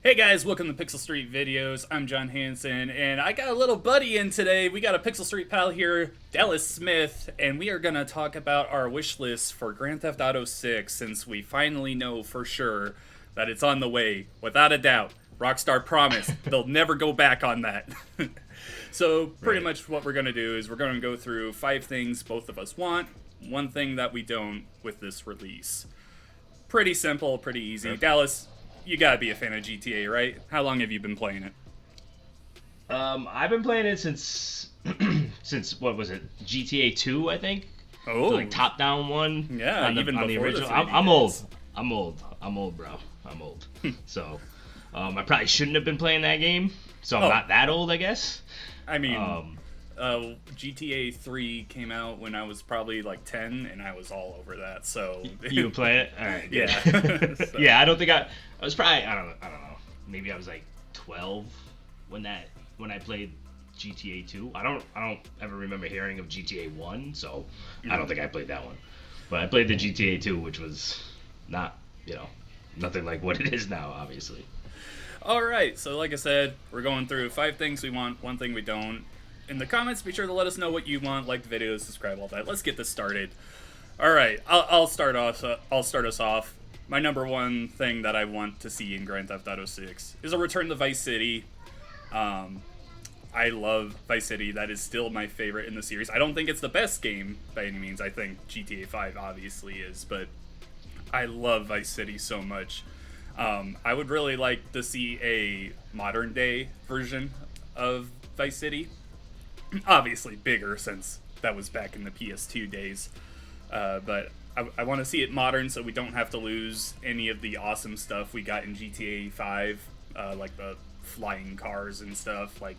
Hey guys, welcome to Pixel Street Videos. I'm John Hansen, and I got a little buddy in today. We got a Pixel Street pal here, Dallas Smith, and we are going to talk about our wish list for Grand Theft Auto 6 since we finally know for sure that it's on the way, without a doubt. Rockstar promised they'll never go back on that. So pretty much what we're going to do is we're going to go through 5 things both of us want, one thing that we don't with this release. Pretty simple, pretty easy. Yep. Dallas, you gotta be a fan of GTA, right? How long have you been playing it? I've been playing it since since what was it? GTA 2, I think. Oh, The, like top down one. Yeah, on the, even on the before the original. 3D I'm old. days. I'm old, bro. I'm old. So, I probably shouldn't have been playing that game. So I'm Oh. not that old, I guess. I mean, GTA 3 came out when I was probably like 10, and I was all over that. So You play it? All right. Good. Yeah. So- Yeah, I don't think I was probably I don't know. Maybe I was like 12 when I played GTA 2. I don't ever remember hearing of GTA 1, so I don't think I played that one. But I played the GTA 2, which was not, nothing like what it is now, obviously. All right. So like I said, we're going through 5 things we want, one thing we don't. In the comments, be sure to let us know what you want, like the video, subscribe, all that. Let's get this started. All right, I'll start off. I'll start us off. My number one thing that I want to see in Grand Theft Auto 6 is a return to Vice City. I love Vice City. That is still my favorite in the series. I don't think it's the best game by any means. I think GTA 5 obviously is, but I love Vice City so much. I would really like to see a modern day version of Vice City. Obviously bigger since that was back in the PS2 days. But I want to see it modern so we don't have to lose any of the awesome stuff we got in GTA 5, like the flying cars and stuff. Like,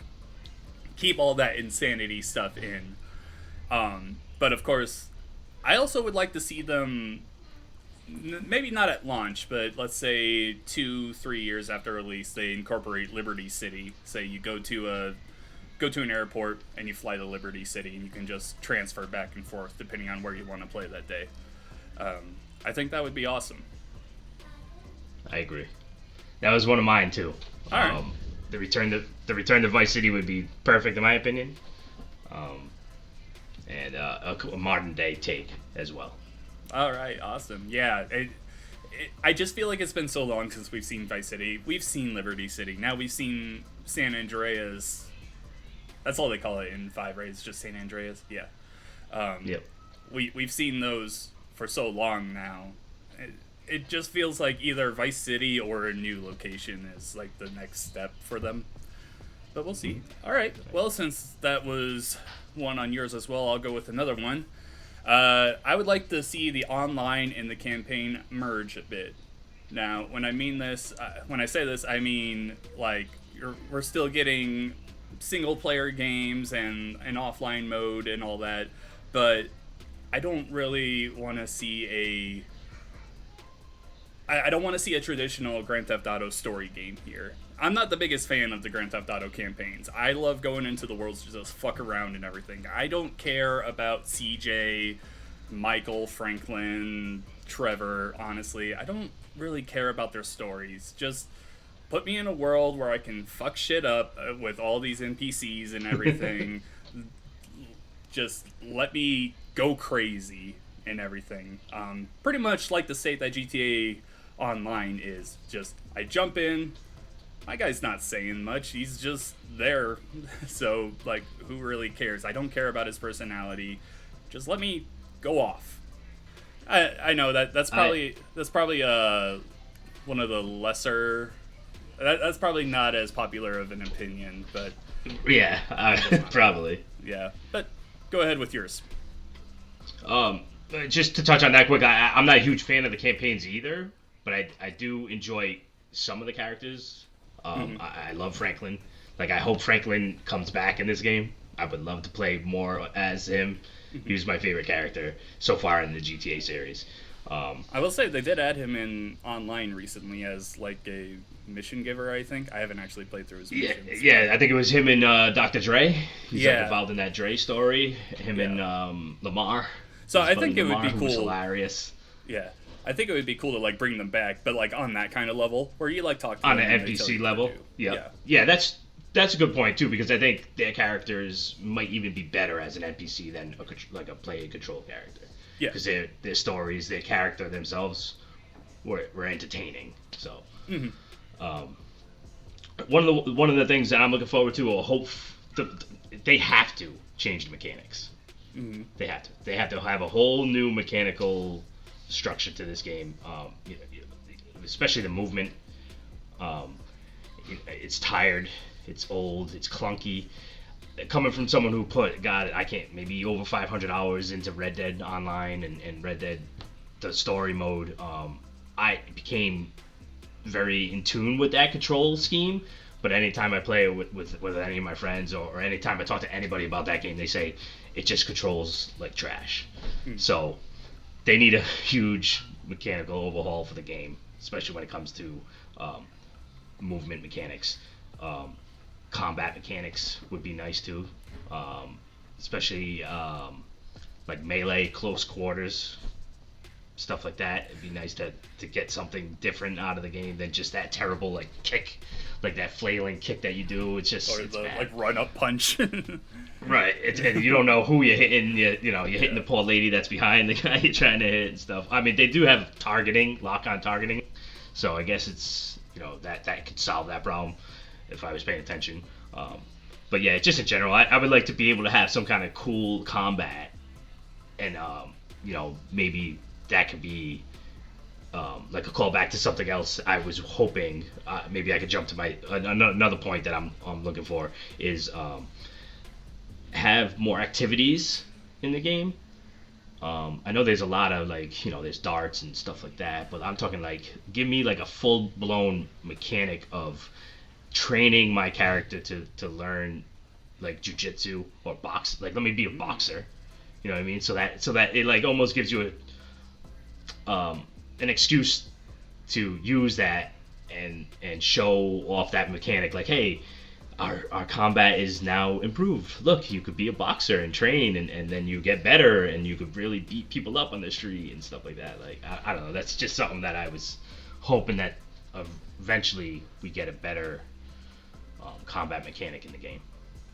keep all that insanity stuff in. But of course, I also would like to see them, maybe not at launch, but let's say 2-3 years after release, they incorporate Liberty City. Say you go to an airport and you fly to Liberty City and you can just transfer back and forth depending on where you want to play that day. I think that would be awesome. I agree. That was one of mine too. All right. The return to Vice City would be perfect in my opinion. And a modern day take as well. All right, awesome. Yeah, I just feel like it's been so long since we've seen Vice City. We've seen Liberty City. Now we've seen San Andreas. That's all they call it in 5, right? It's just San Andreas. Yeah. Yep. We've seen those for so long now. It just feels like either Vice City or a new location is like the next step for them. But we'll see. All right. Well, since that was one on yours as well, I'll go with another one. I would like to see the online and the campaign merge a bit. Now, when I say this, I mean like we're still getting single player games and an offline mode and all that, but I don't really want to see I don't want to see a traditional Grand Theft Auto story game here. I'm not the biggest fan of the Grand Theft Auto campaigns. I love going into the worlds to just fuck around and everything. I don't care about CJ, Michael, Franklin, Trevor, honestly. I don't really care about their stories. Just put me in a world where I can fuck shit up with all these NPCs and everything. Just let me go crazy and everything. Pretty much like the state that GTA Online is. Just, I jump in, my guy's not saying much, he's just there. So, like, who really cares? I don't care about his personality. Just let me go off. I know that's probably one of the lesser. That's probably not as popular of an opinion, but Yeah, probably. yeah. But go ahead with yours. Just to touch on that quick, I'm not a huge fan of the campaigns either, but I do enjoy some of the characters. I love Franklin. Like, I hope Franklin comes back in this game. I would love to play more as him. He was my favorite character so far in the GTA series. I will say they did add him in online recently as like a mission giver, I think. I haven't actually played through his missions. Yeah, I think it was him and Dr. Dre. He's Yeah. involved in that Dre story. Him and Lamar. So I Buddy think it would Lamar, be who was cool. hilarious. Yeah. I think it would be cool to like bring them back, but like on that kind of level where you like talk to On them an and they tell NPC you what to level. do. Yeah, that's a good point too, because I think their characters might even be better as an NPC than like a play and control character. Yeah. Because their stories, their character themselves were entertaining. So, one of the things that I'm looking forward to, or they have to change the mechanics. Mm-hmm. They have to have a whole new mechanical structure to this game. Especially the movement. It's tired. It's old. It's clunky. Coming from someone who maybe over 500 hours into Red Dead Online and Red Dead, the story mode, I became very in tune with that control scheme. But anytime I play it with any of my friends, or anytime I talk to anybody about that game, they say it just controls like trash. So they need a huge mechanical overhaul for the game, especially when it comes to movement mechanics. Combat mechanics would be nice too, especially like melee, close quarters, stuff like that. It'd be nice to get something different out of the game than just that terrible like kick, like that flailing kick that you do. It's just Or it's the bad. like run up punch. Right, and you don't know who you're hitting. You're hitting the poor lady that's behind the guy you're trying to hit and stuff. I mean, they do have targeting, lock-on targeting, so I guess it's that could solve that problem if I was paying attention. But yeah, just in general, I would like to be able to have some kind of cool combat, and maybe that could be like a callback to something else. I was hoping maybe I could jump to my another point that I'm looking for is have more activities in the game. I know there's a lot of there's darts and stuff like that, but I'm talking like give me like a full blown mechanic of training my character to learn like jujitsu or box. Like let me be a boxer. You know what I mean? So that it like almost gives you an excuse to use that and show off that mechanic. Like, hey, our combat is now improved. Look, you could be a boxer and train, and then you get better, and you could really beat people up on the street and stuff like that. Like, I don't know. That's just something that I was hoping that eventually we get a better combat mechanic in the game.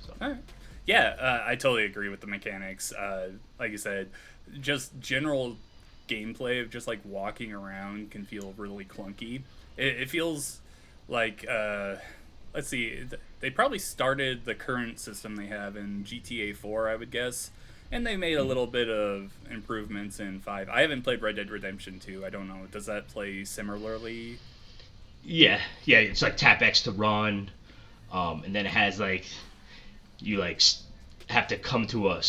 So. All right. Yeah, I totally agree with the mechanics. Like you said, just general gameplay of just like walking around can feel really clunky. It feels like let's see, they probably started the current system they have in GTA 4, I would guess, and they made a little bit of improvements in 5. I haven't played Red Dead Redemption 2. I don't know. Does that play similarly? Yeah, it's like tap X to run, and then it has like you like have to come to a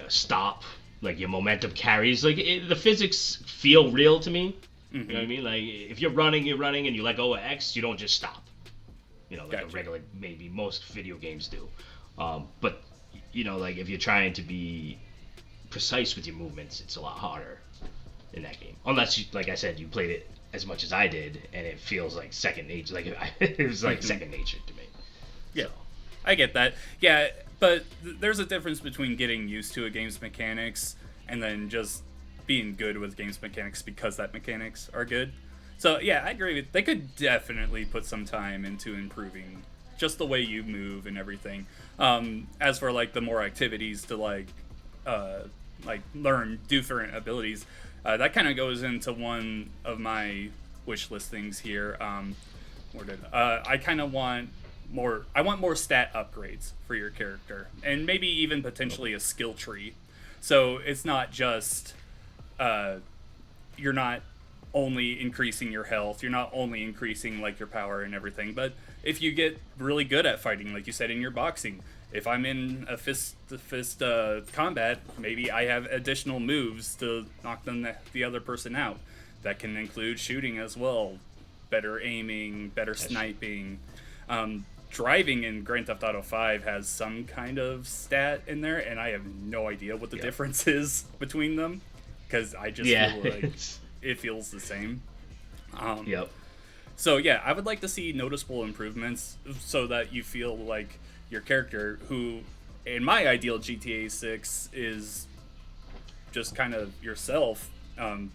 stop, like your momentum carries. Like the physics feel real to me. Mm-hmm. You know what I mean? Like if you're running and you let go of X, you don't just stop. Like gotcha. A regular, maybe most video games do. But like if you're trying to be precise with your movements, it's a lot harder in that game. Unless, like I said, you played it as much as I did, and it feels like second nature. Like it was like second nature to me. Yeah, so. I get that. Yeah, but there's a difference between getting used to a game's mechanics and then just being good with game's mechanics because that mechanics are good. So yeah, I agree with. They could definitely put some time into improving just the way you move and everything. As for like the more activities to like learn different abilities, that kind of goes into one of my wish list things here. I kind of want more. I want more stat upgrades for your character, and maybe even potentially a skill tree. So it's not just you're not only increasing your health, you're not only increasing like your power and everything, but if you get really good at fighting, like you said in your boxing, if I'm in a fist-to-fist combat, maybe I have additional moves to knock the other person out. That can include shooting as well, better aiming, better sniping. Driving in Grand Theft Auto 5 has some kind of stat in there, and I have no idea what the difference is between them, because I just feel like it feels the same. So yeah, I would like to see noticeable improvements so that you feel like your character, who in my ideal GTA 6 is just kind of yourself,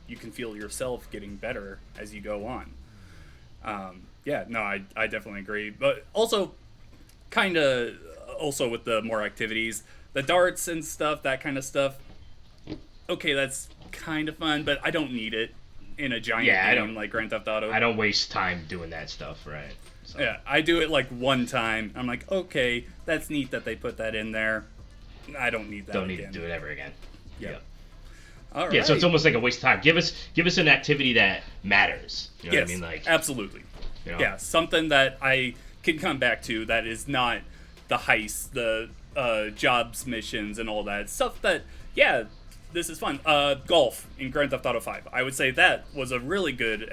you can feel yourself getting better as you go on. Yeah, no, I definitely agree. But also, kind of, also with the more activities, the darts and stuff, that kind of stuff. Okay, that's kind of fun, but I don't need it in a giant game like Grand Theft Auto. I don't waste time doing that stuff, right? So. Yeah, I do it like one time. I'm like, okay, that's neat that they put that in there. I don't need that. Don't need to do it ever again. Yeah. All right. Yeah, so it's almost like a waste of time. Give us an activity that matters. You know yes, what I mean? Like absolutely. You know? Yeah, something that I can come back to that is not the heist, the jobs missions and all that stuff that, yeah, this is fun. Golf in Grand Theft Auto 5. I would say that was a really good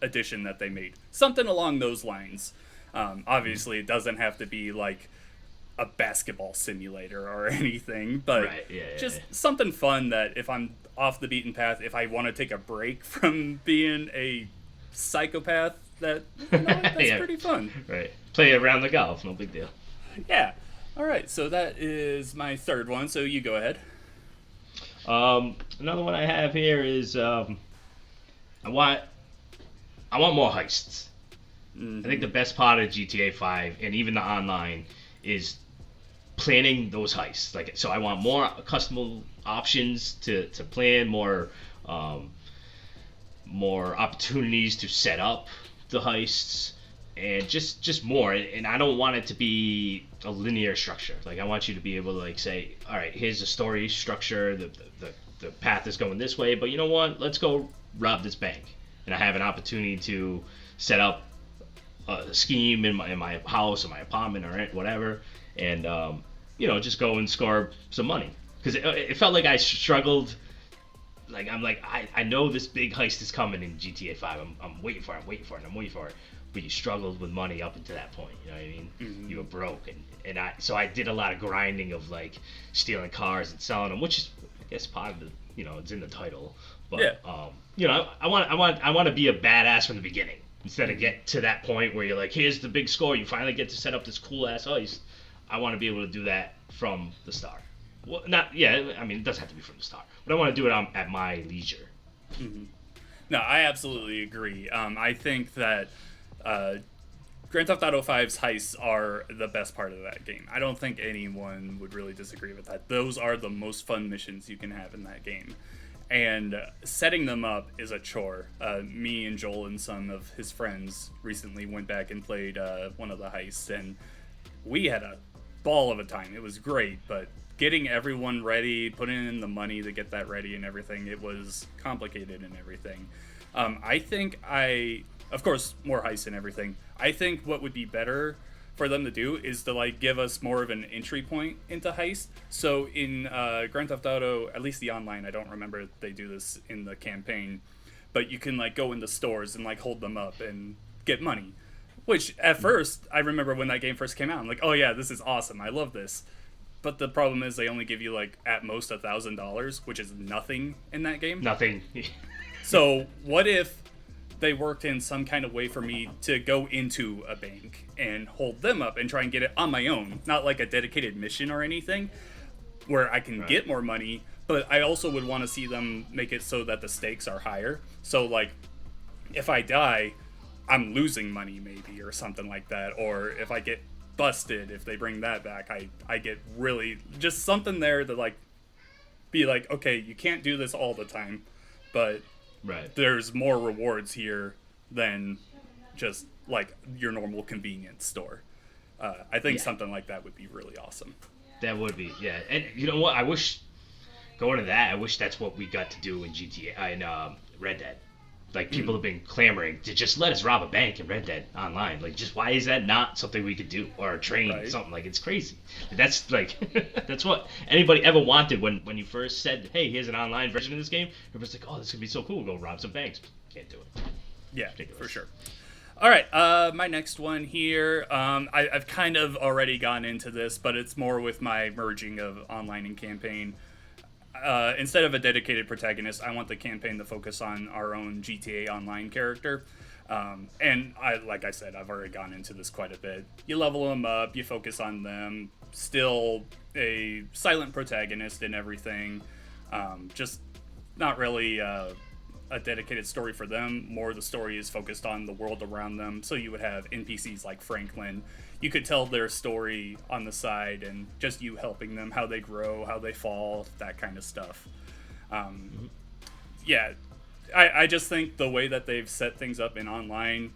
addition that they made. Something along those lines. Obviously, it doesn't have to be like a basketball simulator or anything, but something fun that if I'm off the beaten path, if I want to take a break from being a psychopath, that's pretty fun. Right. Play around the golf, no big deal. Yeah. All right, so that is my third one, so you go ahead. Another one I have here is I want more heists. Mm-hmm. I think the best part of GTA 5 and even the online is planning those heists. Like, so I want more custom options to plan, more opportunities to set up the heists, and just more. And I don't want it to be a linear structure. Like, I want you to be able to like say, all right, here's the story structure. The path is going this way, but you know what? Let's go rob this bank, and I have an opportunity to set up a scheme in my house or my apartment or whatever, and just go and score some money. Because it felt like I struggled. Like, I'm like, I know this big heist is coming in GTA 5. I'm waiting for it. But you struggled with money up until that point. You know what I mean? Mm-hmm. You were broke, and I did a lot of grinding of like stealing cars and selling them, which is, I guess, part of the, it's in the title. But I want to be a badass from the beginning instead of get to that point where you're like, here's the big score. You finally get to set up this cool ass heist. I want to be able to do that from the start. Well, it doesn't have to be from the start, but I want to do it at my leisure. Mm-hmm. No, I absolutely agree. I think that Grand Theft Auto 5's heists are the best part of that game. I don't think anyone would really disagree with that. Those are the most fun missions you can have in that game. And setting them up is a chore. Me and Joel and some of his friends recently went back and played one of the heists, and we had a ball of a time. It was great, but getting everyone ready, putting in the money to get that ready and everything, it was complicated and everything. I think of course, more heists and everything. I think what would be better for them to do is to like give us more of an entry point into heist. So in Grand Theft Auto, at least the online, I don't remember if they do this in the campaign, but you can like go into stores and like hold them up and get money. Which at first, I remember when that game first came out, I'm like, oh yeah, this is awesome. I love this. But the problem is they only give you like at most $1,000, which is nothing in that game. Nothing. So what if they worked in some kind of way for me to go into a bank and hold them up and try and get it on my own, not like a dedicated mission or anything, where I can get more money, but I also would want to see them make it so that the stakes are higher. So like, if I die, I'm losing money maybe or something like that, or if I get busted, if they bring that back, I get really just something there to like be like, okay, you can't do this all the time, but there's more rewards here than just like your normal convenience store. I think something like that would be really awesome. That would be, yeah. And you know what? I wish that's what we got to do in GTA and Red Dead. Like, people have been clamoring to just let us rob a bank in Red Dead online. Like, just why is that not something we could do? Or a train, or something. Like, it's crazy. That's, like, that's what anybody ever wanted when you first said, hey, here's an online version of this game. Everybody's like, oh, this could be so cool. We'll go rob some banks. Can't do it. Yeah, for sure. All right, my next one here. I've kind of already gone into this, but it's more with my merging of online and campaign. Instead of a dedicated protagonist, I want the campaign to focus on our own GTA Online character. And like I said, I've already gone into this quite a bit. You level them up, you focus on them, still a silent protagonist and everything. Just not really a dedicated story for them. More the story is focused on the world around them. So you would have NPCs like Franklin. You could tell their story on the side and just you helping them, how they grow, how they fall, that kind of stuff. Yeah, I just think the way that they've set things up in online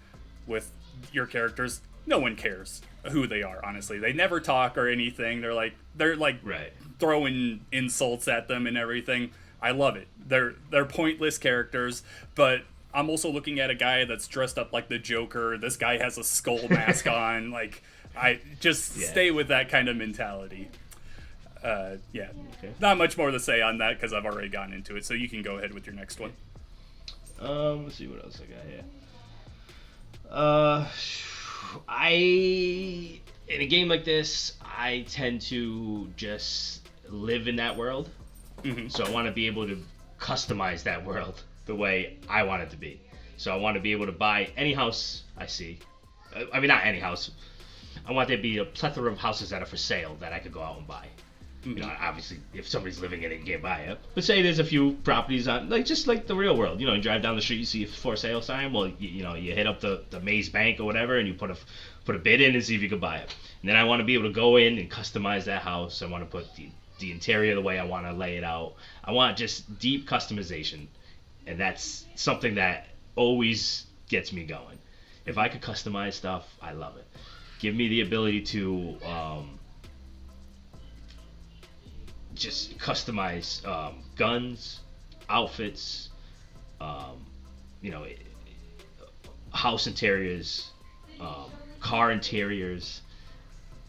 with your characters, no one cares who they are, honestly. They never talk or anything. They're like Right. throwing insults at them and everything. I love it. They're pointless characters, but I'm also looking at a guy that's dressed up like the Joker. This guy has a skull mask on. Like, I just stay with that kind of mentality. Yeah. Okay. Not much more to say on that because I've already gotten into it. So you can go ahead with your next one. Let's see what else I got here. In a game like this, I tend to just live in that world. Mm-hmm. So I want to be able to customize that world the way I want it to be. So I want to be able to buy any house I see. I mean, not any house. I want there to be a plethora of houses that are for sale that I could go out and buy. Mm-hmm. You know, obviously, if somebody's living in it, you can't buy it. But say there's a few properties on, like just like the real world. You know, you drive down the street, you see a for sale sign. Well, you hit up the Maze Bank or whatever, and you put a bid in and see if you can buy it. And then I want to be able to go in and customize that house. I want to put the interior the way I want to lay it out. I want just deep customization, and that's something that always gets me going. If I could customize stuff, I love it. Give me the ability to just customize guns, outfits, house interiors, car interiors.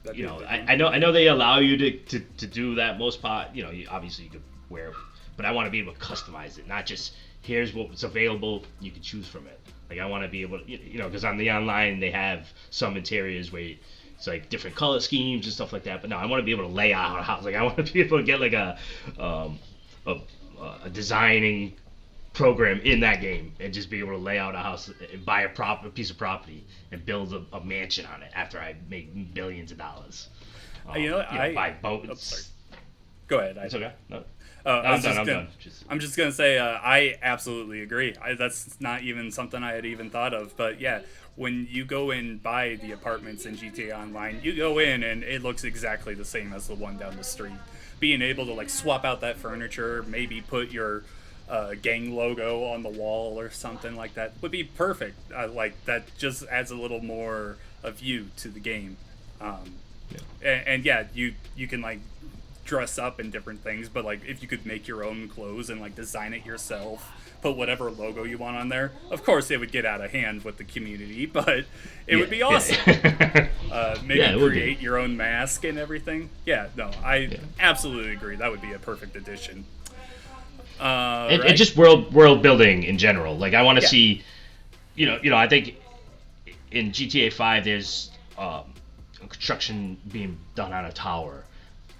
I know they allow you to do that most part. Obviously you could wear, but I want to be able to customize it, not just here's what's available. You can choose from it. Like I want to be able to, because on the online they have some interiors where it's like different color schemes and stuff like that. But no, I want to be able to lay out a house. Like I want to be able to get like a designing program in that game and just be able to lay out a house and buy a piece of property and build a mansion on it after I make billions of dollars. Buy boats. Go ahead. It's okay. No. I'm done. I'm just gonna say I absolutely agree. That's not even something I had even thought of. But yeah, when you go and buy the apartments in GTA Online, you go in and it looks exactly the same as the one down the street. Being able to like swap out that furniture, maybe put your gang logo on the wall or something like that would be perfect. Like that just adds a little more of you to the game. And yeah, you can like dress up in different things, but like if you could make your own clothes and like design it yourself, put whatever logo you want on there, of course it would get out of hand with the community, but it would be awesome. Maybe create your own mask and everything. I absolutely agree. That would be a perfect addition. And just world building in general. Like I want to see, I think in GTA 5 there's construction being done on a tower,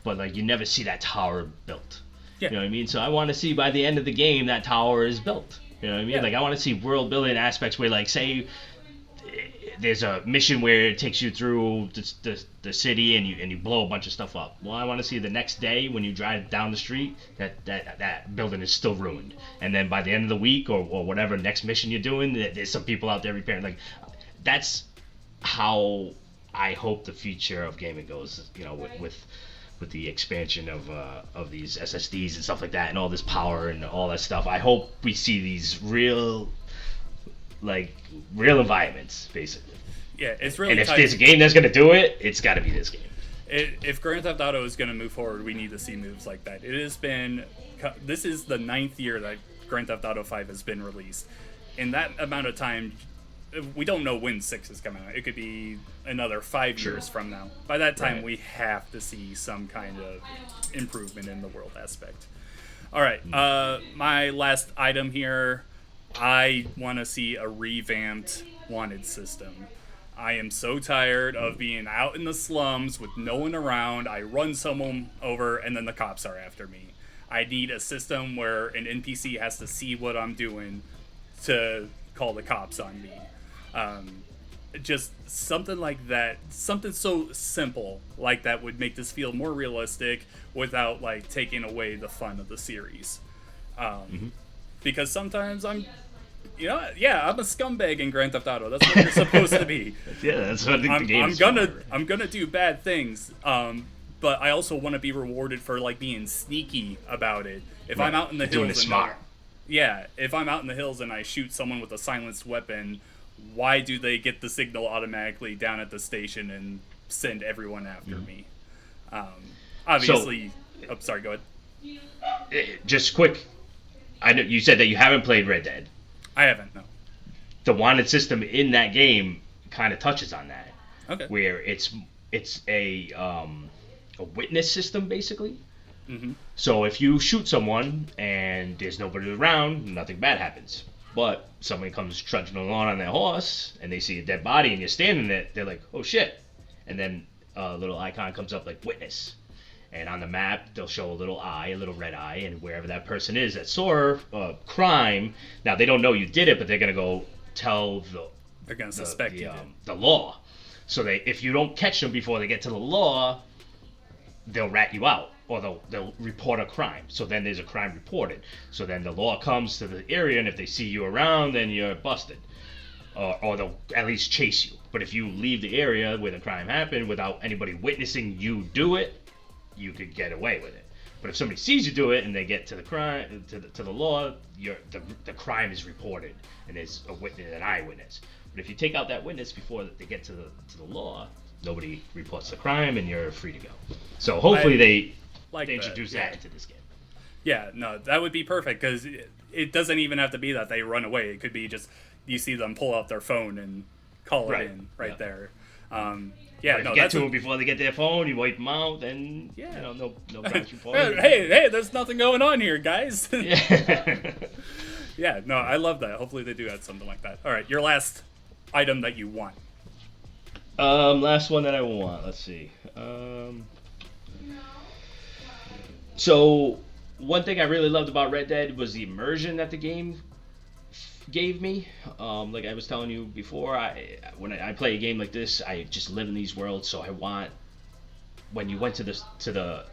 but like you never see that tower built. You know what I mean? So I want to see by the end of the game that tower is built. You know what I mean? Like I want to see world building aspects where like say there's a mission where it takes you through the city and you blow a bunch of stuff up. Well, I want to see the next day when you drive down the street that building is still ruined. And then by the end of the week or whatever next mission you're doing, there's some people out there repairing. Like that's how I hope the future of gaming goes. With the expansion of these SSDs and stuff like that and all this power and all that stuff. I hope we see these real environments, basically. Yeah, it's really. And if there's a game that's gonna do it, it's got to be this game. If Grand Theft Auto is gonna move forward, we need to see moves like that. This is the 9th year that Grand Theft Auto 5 has been released. In that amount of time, we don't know when 6 is coming out. It could be another 5 years from now. By that time, we have to see some kind of improvement in the world aspect. All right, my last item here. I want to see a revamped wanted system. I am so tired of being out in the slums with no one around. I run someone over and then the cops are after me. I need a system where an NPC has to see what I'm doing to call the cops on me. Just something like that, something so simple like that would make this feel more realistic without like taking away the fun of the series. because sometimes I'm a scumbag in Grand Theft Auto. That's what you're supposed to be. Yeah, that's what the game is for. I'm gonna do bad things, but I also want to be rewarded for like being sneaky about it. If I'm out in the hills, doing it smart. If I'm out in the hills and I shoot someone with a silenced weapon, why do they get the signal automatically down at the station and send everyone after me? Obviously, sorry, go ahead. Just quick, I know you said that you haven't played Red Dead. I haven't, no. The wanted system in that game kind of touches on that. Okay. Where it's a witness system, basically. Mm-hmm. So if you shoot someone and there's nobody around, nothing bad happens. But somebody comes trudging along on their horse and they see a dead body and you're standing there, they're like, oh shit. And then a little icon comes up like witness. And on the map, they'll show a little eye, a little red eye, and wherever that person is that saw crime, now they don't know you did it, but they're going to go tell they're going to suspect you the law. So if you don't catch them before they get to the law, they'll rat you out. Or they'll report a crime. So then there's a crime reported. So then the law comes to the area, and if they see you around, then you're busted. Or they'll at least chase you. But if you leave the area where the crime happened without anybody witnessing you do it, you could get away with it. But if somebody sees you do it and they get to the crime, to the law, the crime is reported, and there's a witness, an eyewitness. But if you take out that witness before they get to the law, nobody reports the crime, and you're free to go. So hopefully they introduce that into this game. Yeah, no, that would be perfect, because it doesn't even have to be that they run away. It could be just you see them pull out their phone and call it in there. If you get to them before they get their phone, you wipe them out, then no crimes reported. Hey, there's nothing going on here, guys. Yeah, no, I love that. Hopefully they do add something like that. All right, your last item that you want. Last one that I want. Let's see. So one thing I really loved about Red Dead was the immersion that the game gave me. Like I was telling you before, when I play a game like this, I just live in these worlds. So I want, when you went to the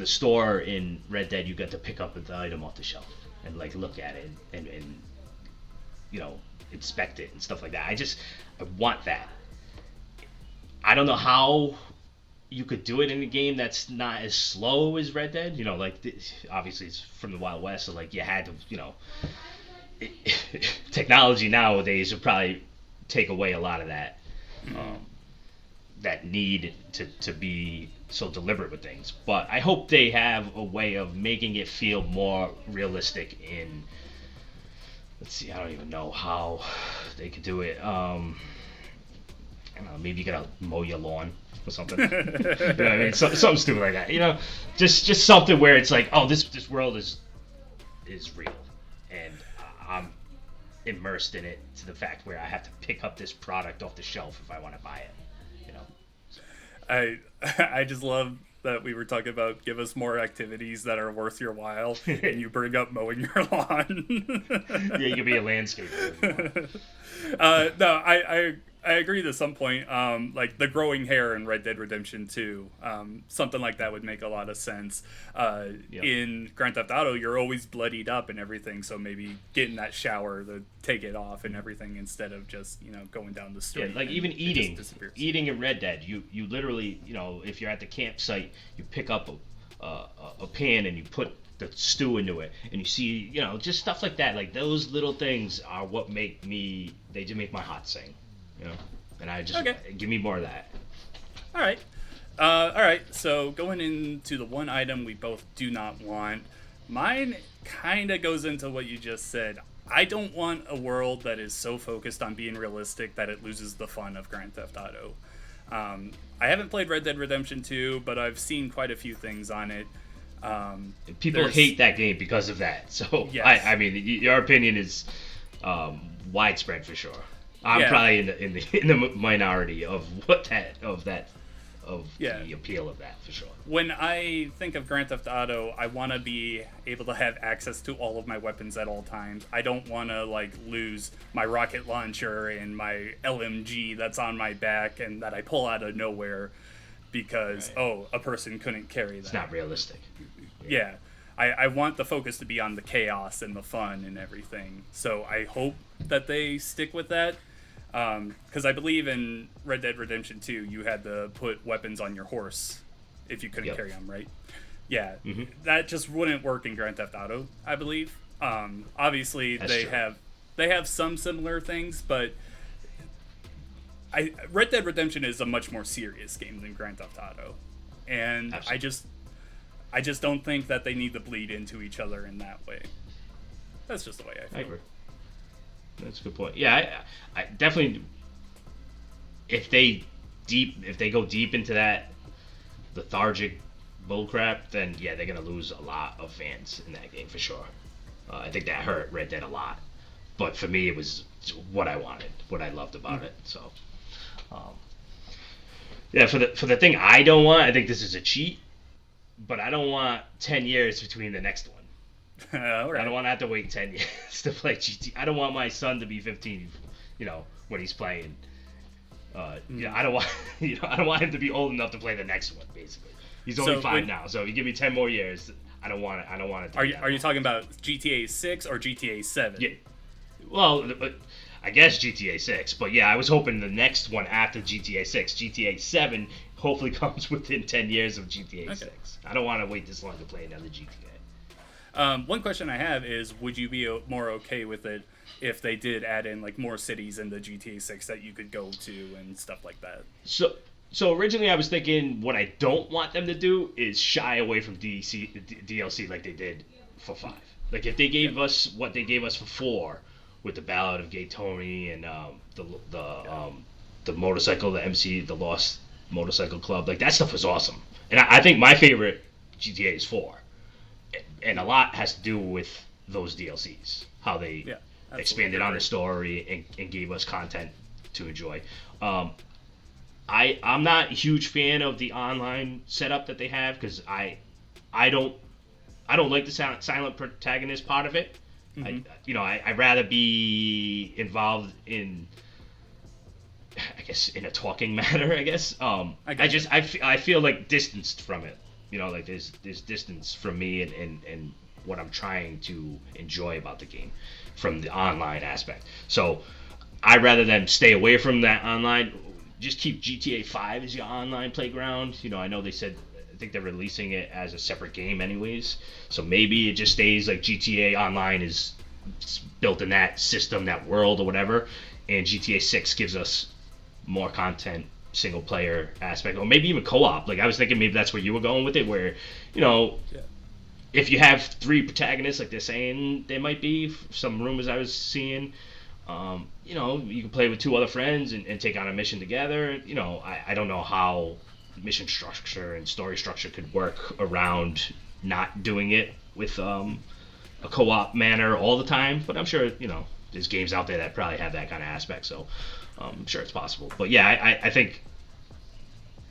store in Red Dead, you got to pick up the item off the shelf and like look at it and inspect it and stuff like that. I want that. I don't know how you could do it in a game that's not as slow as Red Dead. Obviously it's from the Wild West, so like you had to, technology nowadays would probably take away a lot of that, that need to be so deliberate with things. But I hope they have a way of making it feel more realistic in, let's see, I don't even know how they could do it. I don't know, maybe you gotta mow your lawn or something. You know what I mean? Something stupid like that. Just something where it's like, oh, this world is real, and I'm immersed in it to the fact where I have to pick up this product off the shelf if I want to buy it. I just love that we were talking about give us more activities that are worth your while, and you bring up mowing your lawn. Yeah, you could be a landscaper. No, I agree to some point. Like the growing hair in Red Dead Redemption 2, something like that would make a lot of sense. In Grand Theft Auto, you're always bloodied up and everything, so maybe get in that shower to take it off and everything instead of just going down the street. Yeah, like even eating in Red Dead, you literally if you're at the campsite, you pick up a pan and you put the stew into it, and you see just stuff like that. Like those little things are what make my heart sing. And I just give me more of that. All right. So going into the one item we both do not want, mine kind of goes into what you just said. I don't want a world that is so focused on being realistic that it loses the fun of Grand Theft Auto. I haven't played Red Dead Redemption 2, but I've seen quite a few things on it. People hate that game because of that. So yes. I mean, your opinion is widespread for sure. I'm probably in the minority of the appeal of that for sure. When I think of Grand Theft Auto, I want to be able to have access to all of my weapons at all times. I don't want to lose my rocket launcher and my LMG that's on my back and that I pull out of nowhere because a person couldn't carry that. It's not realistic. Yeah. I want the focus to be on the chaos and the fun and everything. So I hope that they stick with that. Because I believe in Red Dead Redemption 2, you had to put weapons on your horse if you couldn't carry them, right? Yeah, that just wouldn't work in Grand Theft Auto, I believe. Obviously, they have some similar things, but Red Dead Redemption is a much more serious game than Grand Theft Auto, and absolutely. I just don't think that they need to bleed into each other in that way. That's just the way I feel. I agree. That's a good point. Yeah, I definitely. If they go deep into that lethargic bullcrap, then yeah, they're gonna lose a lot of fans in that game for sure. I think that hurt Red Dead a lot, but for me, it was what I wanted, what I loved about it. So, yeah, for the thing I don't want, I think this is a cheat, but I don't want 10 years between the next one. All right. I don't want to have to wait 10 years to play GT. I don't want my son to be 15, when he's playing. Yeah, I don't want, I don't want him to be old enough to play the next one. Basically, he's only 5 now. So if you give me 10 more years, I don't want it. I don't want it. Are you talking about GTA 6 or GTA 7? Yeah. Well, I guess GTA 6, but yeah, I was hoping the next one after GTA 6, GTA 7, hopefully comes within 10 years of GTA 6. I don't want to wait this long to play another GTA. One question I have is, would you be more okay with it if they did add in like more cities in the GTA 6 that you could go to and stuff like that? So originally I was thinking what I don't want them to do is shy away from DLC like they did for 5. Like if they gave us what they gave us for 4 with the Ballad of Gay Tony and the motorcycle, the MC, the Lost Motorcycle Club, like that stuff was awesome. And I think my favorite GTA is 4. And a lot has to do with those DLCs, how they expanded on the story and gave us content to enjoy. I'm not a huge fan of the online setup that they have because I don't like the silent protagonist part of it. I'd rather be involved in, I guess, in a talking manner. I guess. I feel like distanced from it. Like there's distance from me and what I'm trying to enjoy about the game from the online aspect. So I'd rather them stay away from that online. Just keep GTA 5 as your online playground. I know they said, I think they're releasing it as a separate game anyways. So maybe it just stays like GTA Online is built in that system, that world or whatever. And GTA 6 gives us more content, single player aspect, or maybe even co-op. Like I was thinking maybe that's where you were going with it, where if you have 3 protagonists like they're saying there might be, some rumors I was seeing, you can play with 2 other friends and take on a mission together. I don't know how mission structure and story structure could work around not doing it with a co-op manner all the time, but I'm sure there's games out there that probably have that kind of aspect, so I'm sure it's possible. But yeah, I think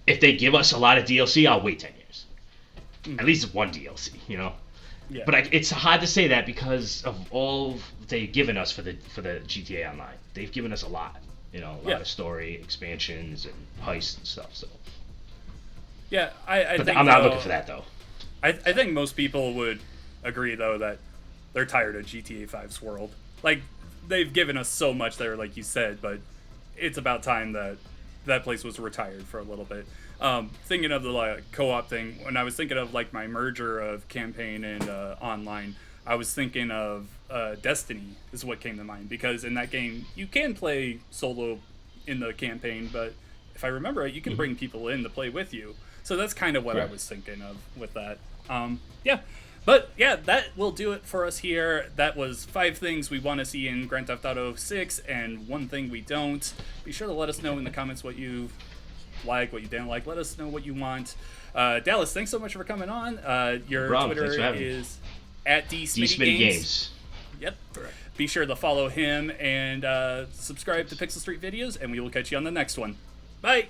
if they give us a lot of DLC, I'll wait 10 years. At least one DLC, Yeah. But it's hard to say that because of all they've given us for the GTA Online. They've given us a lot, a lot of story expansions and heists and stuff. So yeah, I think I'm not looking for that though. I think most people would agree though that they're tired of GTA 5's world. Like they've given us so much there, like you said, but it's about time that place was retired for a little bit. Thinking of the co-op thing, when I was thinking of like my merger of campaign and online, I was thinking of Destiny is what came to mind, because in that game you can play solo in the campaign, but if I remember it, you can bring people in to play with you. So that's kind of what I was thinking of with that. But yeah, that will do it for us here. That was 5 things we want to see in Grand Theft Auto 6 and 1 thing we don't. Be sure to let us know in the comments what you like, what you didn't like. Let us know what you want. Dallas, thanks so much for coming on. Your Twitter is at @DSmittyGames. Yep. Correct. Be sure to follow him and subscribe to Pixel Street videos, and we will catch you on the next one. Bye.